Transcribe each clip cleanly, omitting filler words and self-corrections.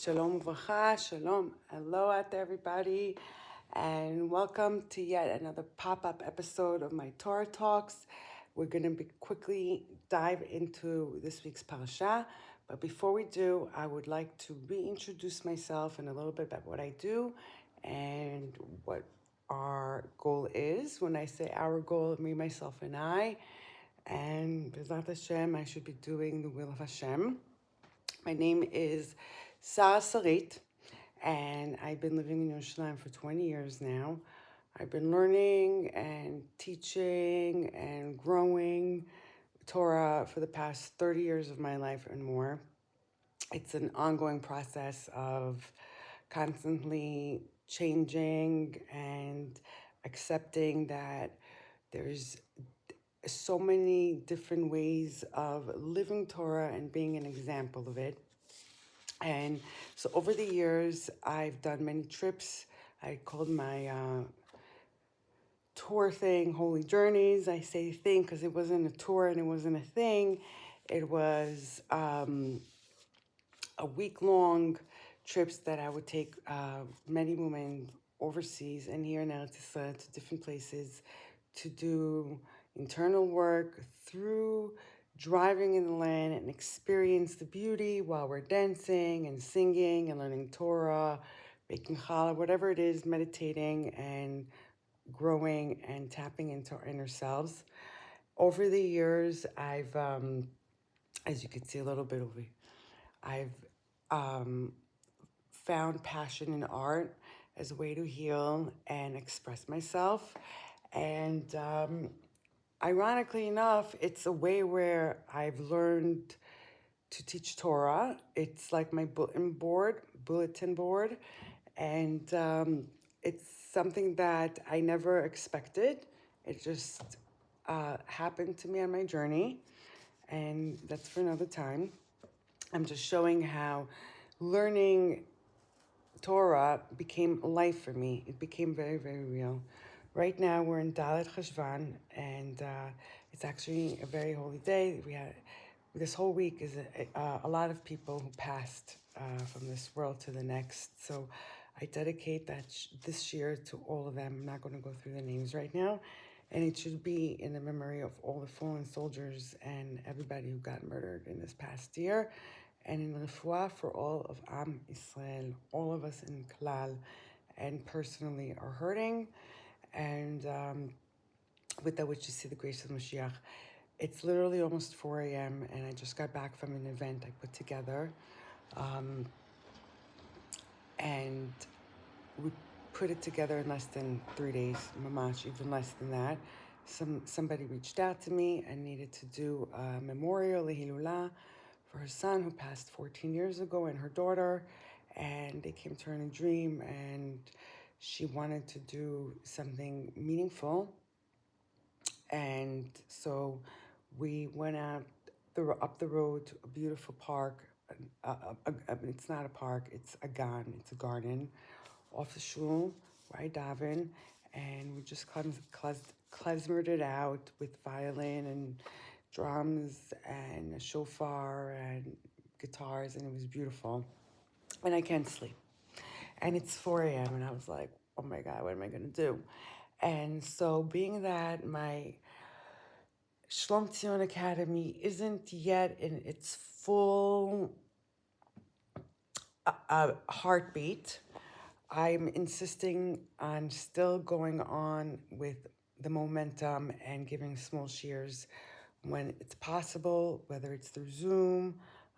Shalom uvracha, shalom, aloha to everybody, and welcome to yet another pop-up episode of my Torah Talks. We're going to quickly dive into this week's parasha, but before we do, I would like to reintroduce myself and a little bit about what I do and what our goal is. When I say our goal, me, myself, and I, and B'ezrat Hashem, I should be doing the will of Hashem. My name is Sarah Sarit, and I've been living in Yerushalayim for 20 years now. I've been learning and teaching and growing Torah for the past 30 years of my life and more. It's an ongoing process of constantly changing and accepting that there's so many different ways of living Torah and being an example of it. And so over the years, I've done many trips. I called my tour thing Holy Journeys. I say thing because it wasn't a tour and it wasn't a thing. It was a week-long trips that I would take many women overseas and here in Eretz Yisrael to different places to do internal work through driving in the land and experience the beauty while we're dancing and singing and learning Torah, making challah, whatever it is, meditating and growing and tapping into our inner selves. Over the years, I've, as you can see a little bit over here, I've found passion in art as a way to heal and express myself. And ironically enough, it's a way where I've learned to teach Torah. It's like my bulletin board, and it's something that I never expected. It just happened to me on my journey, and that's for another time. I'm just showing how learning Torah became life for me. It became very, very real. Right now we're in Dalet Cheshvan, and it's actually a very holy day. We had this whole week is a lot of people who passed from this world to the next. So I dedicate this year to all of them. I'm not going to go through the names right now, and it should be in the memory of all the fallen soldiers and everybody who got murdered in this past year, and in refuah for all of Am Israel, all of us in Klal, and personally are hurting. And with that, which you see the grace of Mashiach. It's literally almost 4 a.m. and I just got back from an event I put together. And we put it together in less than 3 days, mamash, even less than that. Somebody reached out to me and needed to do a memorial, Lehilula, for her son who passed 14 years ago and her daughter. And they came to her in a dream and she wanted to do something meaningful. And so we went out up the road to a beautiful park. It's not a park, it's a gan, it's a garden off the shul where I daven. And we just klezmered it out with violin and drums and a shofar and guitars, and it was beautiful. And I can't sleep. And it's 4 a.m. and I was like, oh my God, what am I going to do? And so being that my Shlom Tzion Academy isn't yet in its full heartbeat, I'm insisting on still going on with the momentum and giving small shares when it's possible, whether it's through Zoom,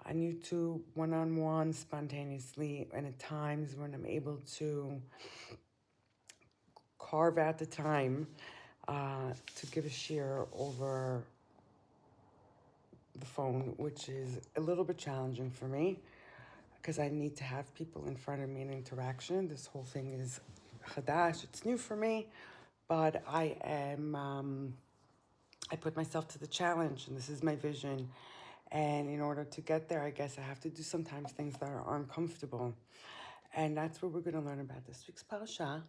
on YouTube, one-on-one, spontaneously, and at times when I'm able to carve out the time to give a share over the phone, which is a little bit challenging for me because I need to have people in front of me in interaction. This whole thing is chadash, it's new for me, but I put myself to the challenge, and this is my vision. And in order to get there, I guess I have to do sometimes things that are uncomfortable. And that's what we're going to learn about this week's parasha.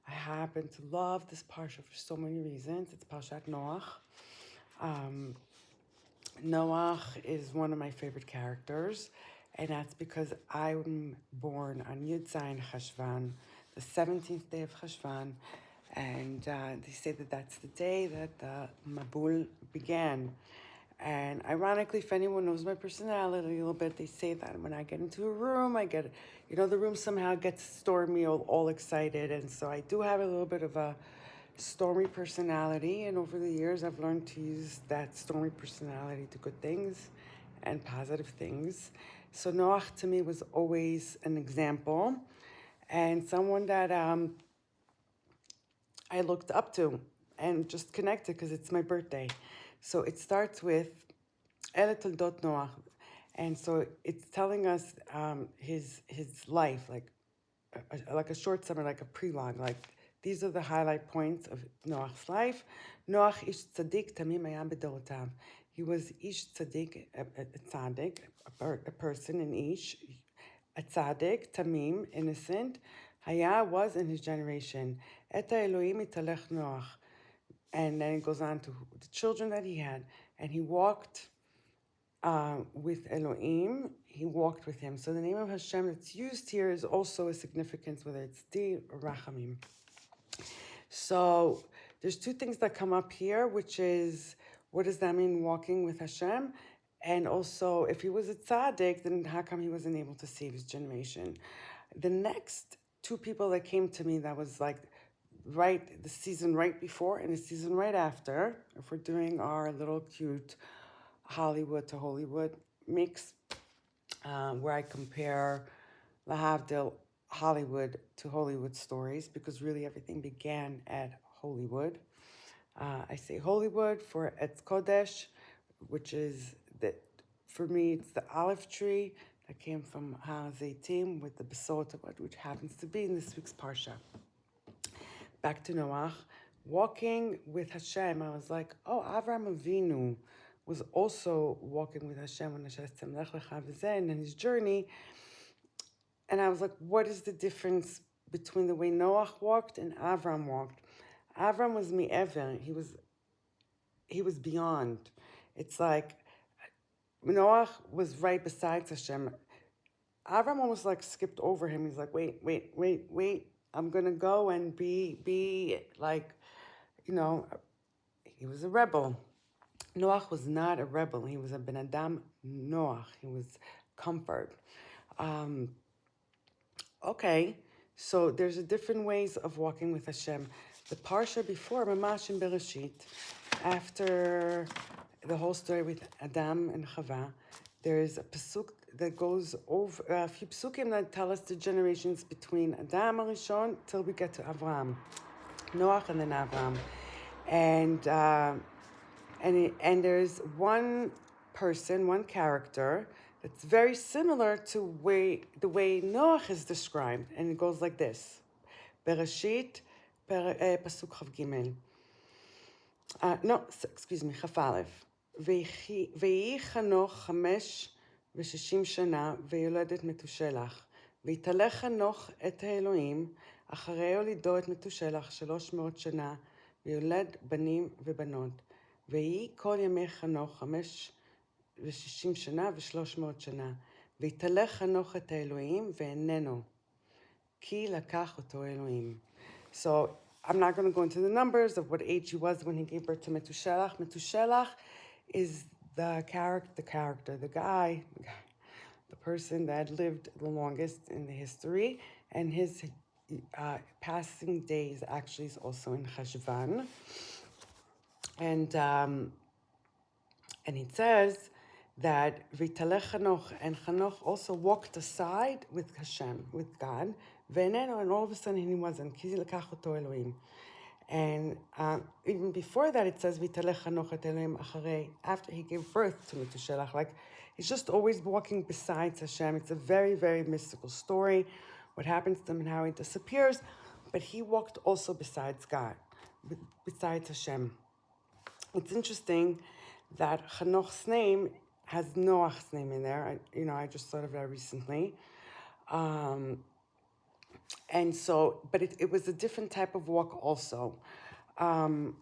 I happen to love this parsha for so many reasons. It's Parshat Noah. Noah is one of my favorite characters, And that's because I'm born on Yud Zayin Cheshvan, the 17th day of Cheshvan, and they say that that's the day that the Mabul began. And ironically, if anyone knows my personality a little bit, they say that when I get into a room, I get, the room somehow gets stormy, all excited. And so I do have a little bit of a stormy personality. And over the years, I've learned to use that stormy personality to good things and positive things. So Noach to me was always an example and someone that I looked up to and just connected because it's my birthday. So it starts with Ele Toldot Noach. And so it's telling us his life, like a short summary, like a prelogue. Like these are the highlight points of Noach's life. Noach ish tzaddik tamim hayam b'dorotav. He was ish tzaddik, a tzaddik, a person, an ish, a tzaddik, tamim, innocent. Haya was in his generation. Eta Elohim italech Noach. And then it goes on to the children that he had. And he walked with Elohim, he walked with him. So the name of Hashem that's used here is also a significance, whether it's Di or Rachamim. So there's two things that come up here, which is, what does that mean, walking with Hashem? And also, if he was a tzaddik, then how come he wasn't able to save his generation? The next two people that came to me that was like the season right before and the season right after, if we're doing our little cute Hollywood to Hollywood mix, where I compare Lahavdil Hollywood to Hollywood stories, because really everything began at Hollywood. I say Hollywood for Etz Kodesh, which is for me, it's the olive tree that came from Ha-Zaitim with the Besot, which happens to be in this week's Parsha. Back to Noach. Walking with Hashem, I was like, oh, Avram Avinu was also walking with Hashem in his journey. And I was like, what is the difference between the way Noach walked and Avram walked? Avram was mi'ever. He was beyond. It's like Noach was right beside Hashem. Avram almost like skipped over him. He's like, wait. I'm going to go and be like, he was a rebel. Noach was not a rebel. He was a Ben Adam Noach. He was comfort. Okay, so there's a different ways of walking with Hashem. The Parsha before, Mamash in Bereshit, after the whole story with Adam and Chava, there's a pasuk that goes over, a few psukim that tell us the generations between Adam Arishon till we get to Avram, Noach and then Avram. And there's one person, one character, that's very similar to the way Noach is described. And it goes like this. Bereshit, pasuk Chav Gimel. Chaf Aleph. ויהי חנוך 65 שנה ויולדת מתושלח. ויתהלך חנוך את האלוהים, אחרי הולידו את מתושלח 300 שנה, ויולד בנים ובנות. ויהי כל ימי חנוך 65 שנה ו300 שנה. ויתהלך חנוך את האלוהים ואיננו, כי לקח אותו אלוהים. So I'm not going to go into the numbers of what age he was when he gave birth to Metushelach. Metushelach is the guy, the person that lived the longest in the history, and his passing days actually is also in Cheshvan. And it says that Vitalech Chanoch, and Chanoch also walked aside with Hashem, with God, and all of a sudden he wasn't. Ki lekach oto Elohim. And even before that, it says Vitalech Chanoch et Elohim acharei, after he gave birth to Metushelach. Like he's just always walking besides Hashem. It's a very, very mystical story, what happens to him and how he disappears. But he walked also besides God, besides Hashem. It's interesting that Chanoch's name has Noach's name in there. I just thought of that recently. And so, but it was a different type of walk also. Chanoch,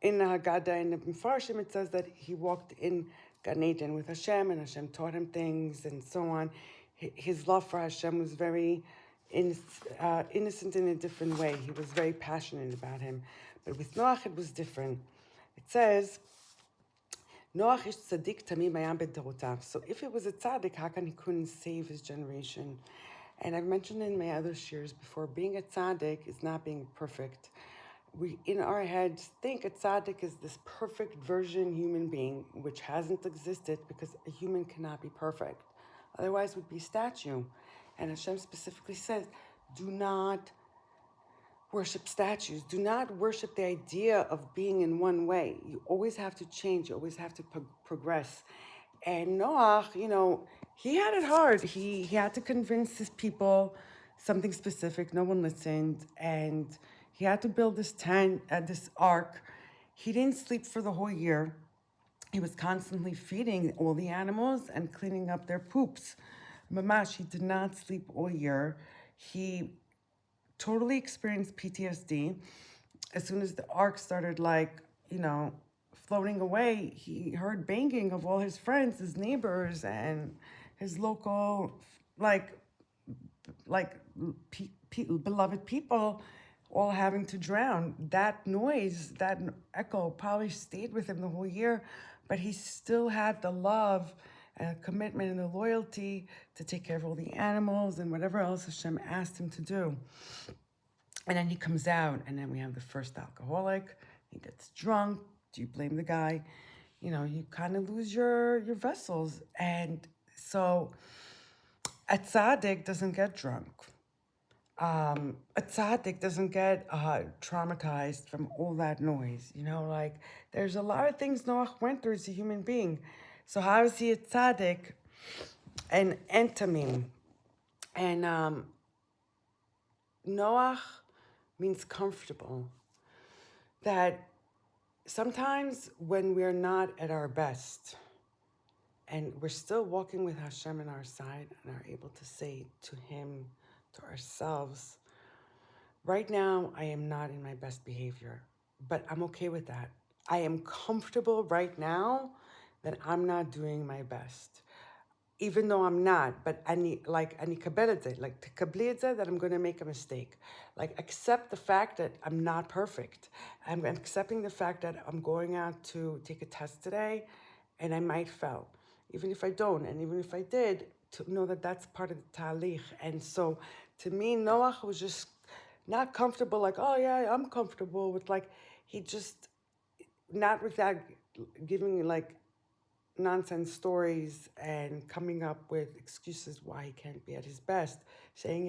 in the Haggadah, in the Mefarshim, it says that he walked in Gan Eden with Hashem, and Hashem taught him things and so on. His love for Hashem was very innocent in a different way. He was very passionate about him. But with Noach, it was different. It says, Noach is tzaddik tamim hayam b'dorotav. So if it was a tzaddik, how come he couldn't save his generation? And I've mentioned in my other shares before, being a tzaddik is not being perfect. We, in our heads, think a tzaddik is this perfect version human being, which hasn't existed because a human cannot be perfect. Otherwise, it would be a statue. And Hashem specifically says, do not worship statues. Do not worship the idea of being in one way. You always have to change. You always have to progress. And Noach, he had it hard. He had to convince his people something specific. No one listened. And he had to build this tent, this ark. He didn't sleep for the whole year. He was constantly feeding all the animals and cleaning up their poops. Mamash, he did not sleep all year. He totally experienced PTSD. As soon as the ark started, floating away, he heard banging of all his friends, his neighbors, and his local, beloved people all having to drown. That noise, that echo probably stayed with him the whole year, but he still had the love and commitment and the loyalty to take care of all the animals and whatever else Hashem asked him to do. And then he comes out, and then we have the first alcoholic. He gets drunk. Do you blame the guy? You kind of lose your vessels. And so a tzaddik doesn't get drunk. A tzaddik doesn't get traumatized from all that noise. There's a lot of things Noach went through as a human being. So how is he a tzaddik and tamim? And Noach means comfortable. That sometimes when we're not at our best and we're still walking with Hashem on our side and are able to say to him, to ourselves, right now I am not in my best behavior, but I'm okay with that. I am comfortable right now that I'm not doing my best. Even though I'm not, but ani kabel et zeh, tekabli et zeh, that I'm going to make a mistake. Accept the fact that I'm not perfect. I'm accepting the fact that I'm going out to take a test today and I might fail. Even if I don't, and even if I did, to know that that's part of the talich. And so, to me, Noach was just not comfortable, oh yeah, I'm comfortable with, he just, not with that, giving, nonsense stories and coming up with excuses why he can't be at his best, saying,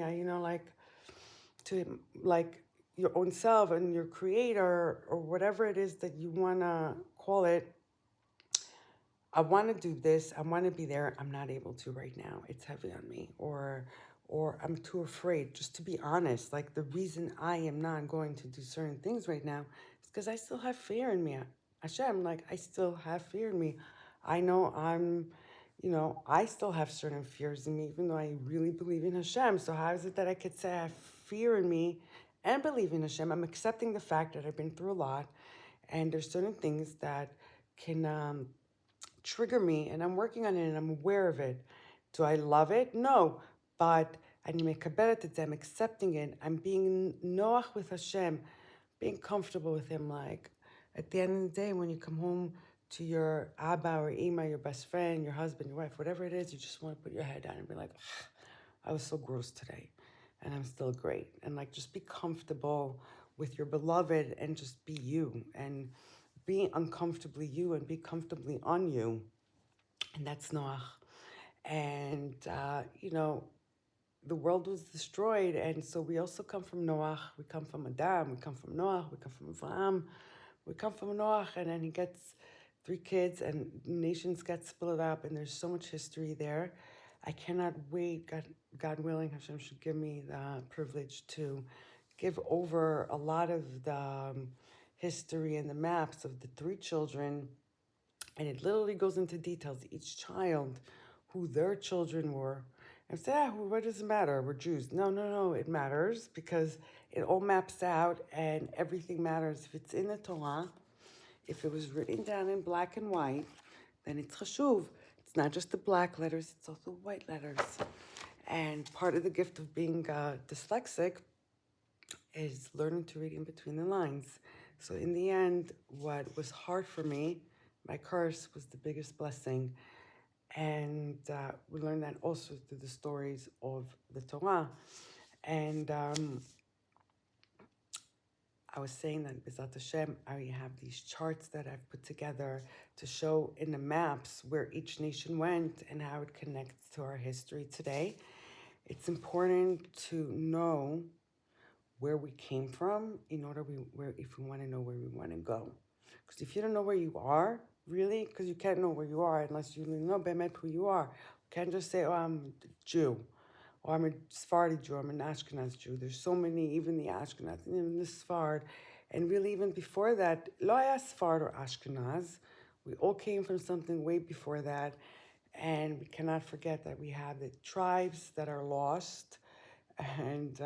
to him, your own self and your creator or whatever it is that you want to call it. I want to do this. I want to be there. I'm not able to right now. It's heavy on me. Or I'm too afraid. Just to be honest, the reason I am not going to do certain things right now is because I still have fear in me. Hashem, I still have fear in me. I know I still have certain fears in me, even though I really believe in Hashem. So how is it that I could say I have fear in me and believe in Hashem? I'm accepting the fact that I've been through a lot, and there's certain things that can trigger me, and I'm working on it, and I'm aware of it. Do I love it? No, but I'm accepting it. I'm being noach with Hashem, being comfortable with him. At the end of the day, when you come home to your Abba or Ima, your best friend, your husband, your wife, whatever it is, you just want to put your head down and be like, I was so gross today, and I'm still great. And just be comfortable with your beloved and just be you, and be uncomfortably you and be comfortably on you. And that's Noach. And, the world was destroyed, and so we also come from Noach. We come from Adam, we come from Noach, we come from Avraham, we come from Noach, and then he gets 3 kids, and nations get split up, and there's so much history there. I cannot wait. God willing, Hashem should give me the privilege to give over a lot of the history and the maps of the 3 children, and it literally goes into details, each child, who their children were. And say, what does it matter? We're Jews. No, it matters because it all maps out and everything matters. If it's in the Torah, if it was written down in black and white, then it's chashuv. It's not just the black letters, it's also white letters. And part of the gift of being dyslexic is learning to read in between the lines. So in the end, what was hard for me, my curse, was the biggest blessing. And we learn that also through the stories of the Torah. And I was saying that B'ezrat Hashem, I have these charts that I've put together to show in the maps where each nation went and how it connects to our history today. It's important to know where we came from in order if we want to know where we want to go. Because if you don't know where you are, really, because you can't know where you are unless you know bemet who you are. You can't just say, oh, I'm a Jew, or I'm a Sephardi Jew, I'm an Ashkenaz Jew. There's so many, even the Ashkenaz, even the Sfard. And really, even before that, lo haya Sfard or Ashkenaz. We all came from something way before that. And we cannot forget that we have the tribes that are lost. And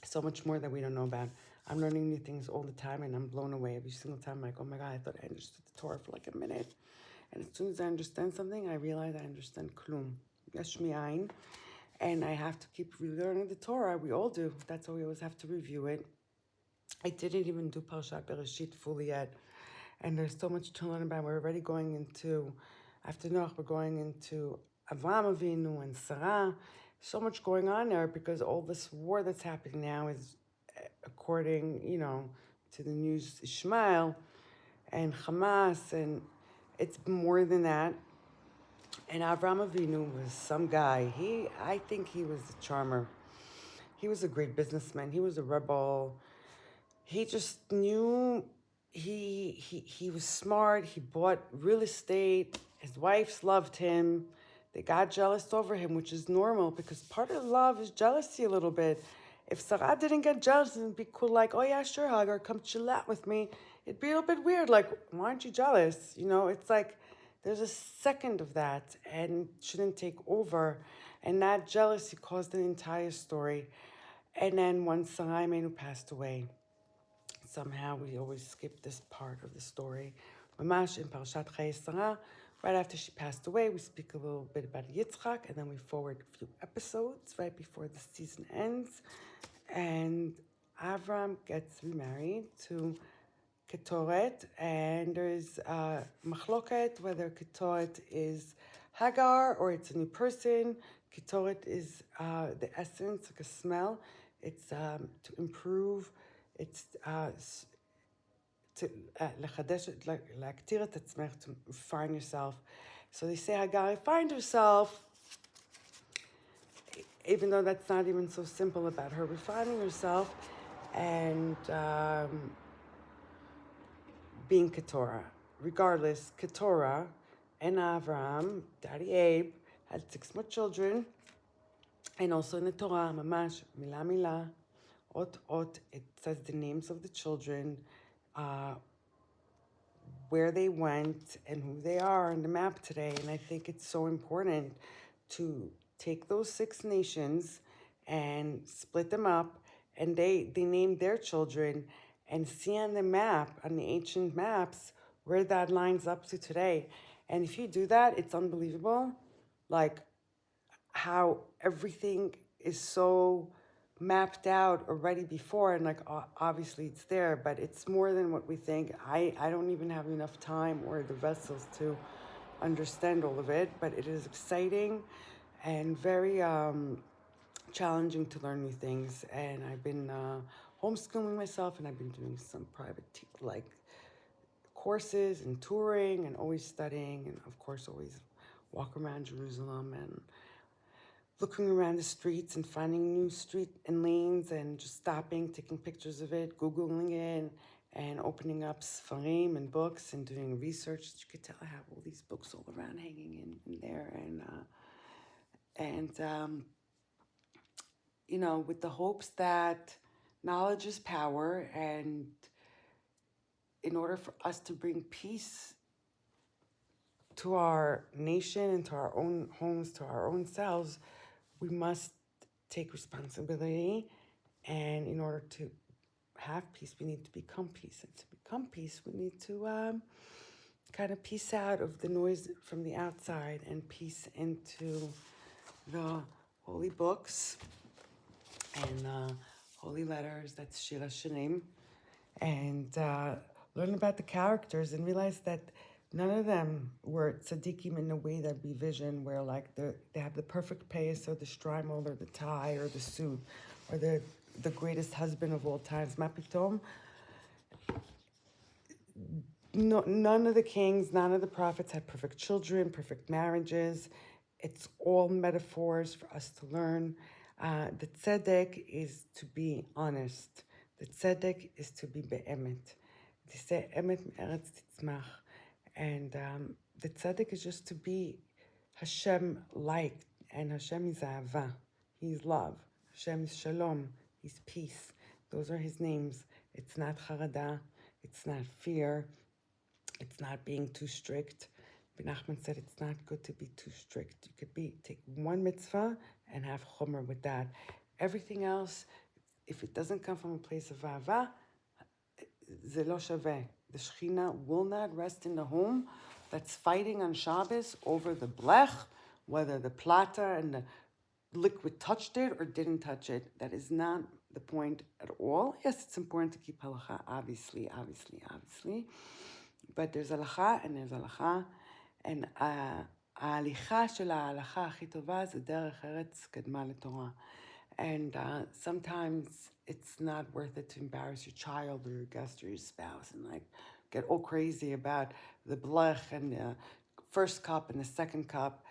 so much more that we don't know about. I'm learning new things all the time, and I'm blown away every single time. I'm like, oh my God, I thought I understood the Torah for like a minute. And as soon as I understand something, I realize I understand klum. Yesh mi'ayin. And I have to keep relearning the Torah. We all do. That's why we always have to review it. I didn't even do Parshat Bereshit fully yet. And there's so much to learn about. We're already going into, after Noah, we're going into Avraham Avinu and Sarah. So much going on there because all this war that's happening now is, according, to the news, Ishmael and Hamas, and it's more than that. And Avraham Avinu was some guy. I think he was a charmer. He was a great businessman. He was a rebel. He just knew he was smart. He bought real estate. His wives loved him. They got jealous over him, which is normal because part of love is jealousy a little bit. If Sarah didn't get jealous and be cool, like, oh yeah, sure, Hagar, come chill out with me, it'd be a little bit weird. Like, why aren't you jealous? It's like there's a second of that and shouldn't take over. And that jealousy caused an entire story. And then once Sarah Imenu passed away, somehow we always skip this part of the story. Mamash in Parshat Sarah, right after she passed away, we speak a little bit about Yitzchak, and then we forward a few episodes right before the season ends. And Avram gets remarried to Ketoret, and there's machloket whether Ketoret is Hagar or it's a new person. Ketoret is the essence, like a smell. It's to improve. It's to לחדש, להקטיר את עצמך, to refine yourself. So they say Hagar refined herself, even though that's not even so simple about her refining herself and being Keturah. Regardless, Keturah and Avram, Daddy Abe, had 6 more children. And also in the Torah, mamash, milah milah, ot ot, it says the names of the children, where they went and who they are on the map today. And I think it's so important to take those 6 nations and split them up, and they named their children, and see on the map, on the ancient maps, where that lines up to today. And if you do that, it's unbelievable, like how everything is so mapped out already before, and like obviously it's there, but it's more than what we think. I don't even have enough time or the vessels to understand all of it, but it is exciting and very challenging to learn new things. And I've been homeschooling myself, and I've been doing some private courses and touring and always studying, and of course always walk around Jerusalem and looking around the streets and finding new street and lanes and just stopping, taking pictures of it, Googling it, and opening up Sfarim and books and doing research. As you could tell, I have all these books all around hanging in there. With the hopes that knowledge is power, and in order for us to bring peace to our nation and to our own homes, to our own selves, we must take responsibility. And in order to have peace, we need to become peace. And to become peace, we need to kind of peace out of the noise from the outside and peace into the holy books and holy letters. That's Shira Shanim. And learn about the characters and realize that none of them were tzaddikim in a way that we vision, where like they have the perfect payas or the shtreimel or the tie or the suit or the greatest husband of all times. Mapitom, no, none of the kings, none of the prophets had perfect children, perfect marriages. It's all metaphors for us to learn. The tzedek is to be honest. The tzedek is to be be'emet. They say emet me'eretz titzmach. And the tzedek is just to be Hashem liked. And Hashem is ahava. He's love. Hashem is shalom. He's peace. Those are his names. It's not charada. It's not fear. It's not being too strict. Ben Nachman said it's not good to be too strict. You could take one mitzvah and have chomer with that. Everything else, if it doesn't come from a place of ahava, ze lo shaveh. The Shechina will not rest in the home that's fighting on Shabbos over the blech, whether the plata and the liquid touched it or didn't touch it. That is not the point at all. Yes, it's important to keep halacha, obviously. But there's halacha and there's halacha. And ההליכה של ההלכה הכי טובה זה דרך ארץ קדמה לתורה. And sometimes it's not worth it to embarrass your child or your guest or your spouse and like get all crazy about the blech and the first cup and the second cup.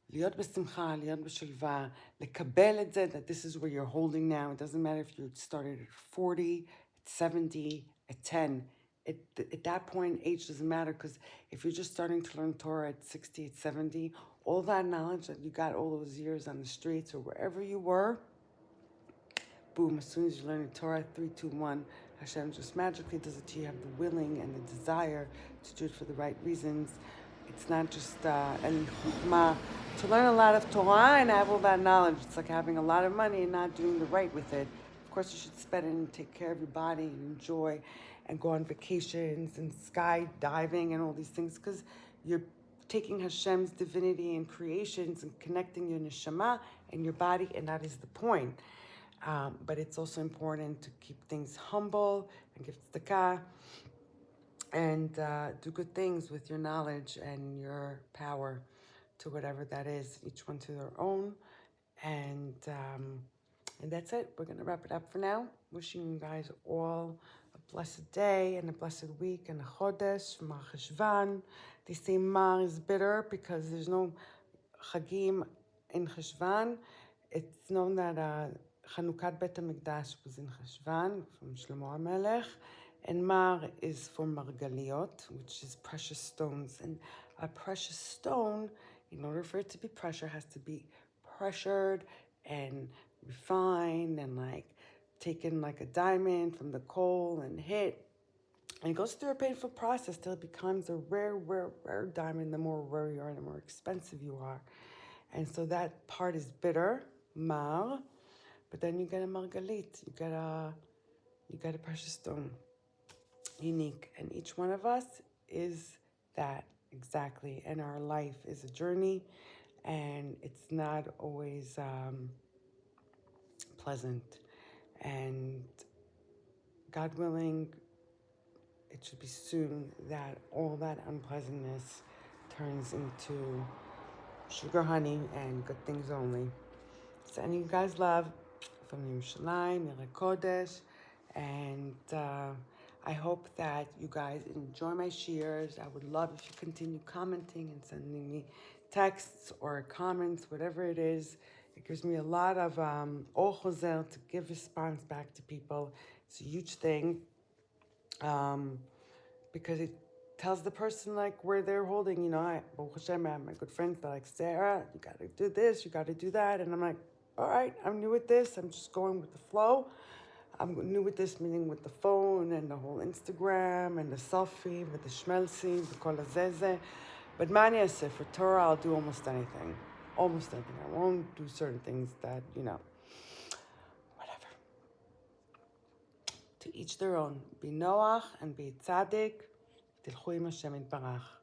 להיות בשמחה, להיות בשלווה, לקבל את זה, that this is where you're holding now. It doesn't matter if you started at 40, at 70, at 10. At that point, age doesn't matter, because if you're just starting to learn Torah at 60, at 70, all that knowledge that you got all those years on the streets or wherever you were, boom, as soon as you learn the Torah, 3, 2, 1, Hashem just magically does it to you. You have the willing and the desire to do it for the right reasons. It's not just any chokhmah to learn a lot of Torah and have all that knowledge. It's like having a lot of money and not doing the right with it. Of course, you should spend it and take care of your body and enjoy and go on vacations and skydiving and all these things, because you're taking Hashem's divinity and creations and connecting your neshama and your body, and that is the point. But it's also important to keep things humble and give tzedakah and do good things with your knowledge and your power to whatever that is, each one to their own. And that's it. We're going to wrap it up for now. Wishing you guys all a blessed day and a blessed week and a chodesh, Mar Cheshvan. They say Mar is bitter because there's no Chagim in Cheshvan. It's known that Chanukat Bet HaMikdash was in Cheshvan from Shlomo HaMelech. And Mar is for Margaliot, which is precious stones. And a precious stone, in order for it to be precious, has to be pressured and refined and like taken like a diamond from the coal and hit. And it goes through a painful process till it becomes a rare diamond. The more rare you are, the more expensive you are. And so that part is bitter, Mar. But then you get a Margalit, you get a precious stone. Unique, and each one of us is that exactly, and our life is a journey, and it's not always pleasant, and God willing, it should be soon that all that unpleasantness turns into sugar honey and good things only. Sending you guys love from Yerushalayim, Yere Kodesh, and I hope that you guys enjoy my shares. I would love if you continue commenting and sending me texts or comments, whatever it is. It gives me a lot of ochozel to give response back to people. It's a huge thing because it tells the person like where they're holding. You know, I have my good friends. They're like, Sarah, you got to do this, you got to do that, and I'm like, all right, I'm new with this. I'm just going with the flow. I'm new with this, meaning with the phone and the whole Instagram and the selfie with the shmelsi, the kol hazeze. But mani for Torah, I'll do almost anything. Almost anything. I won't do certain things that, whatever. To each their own. Be Noach and be tzaddik. תלכו עם השם יתברך.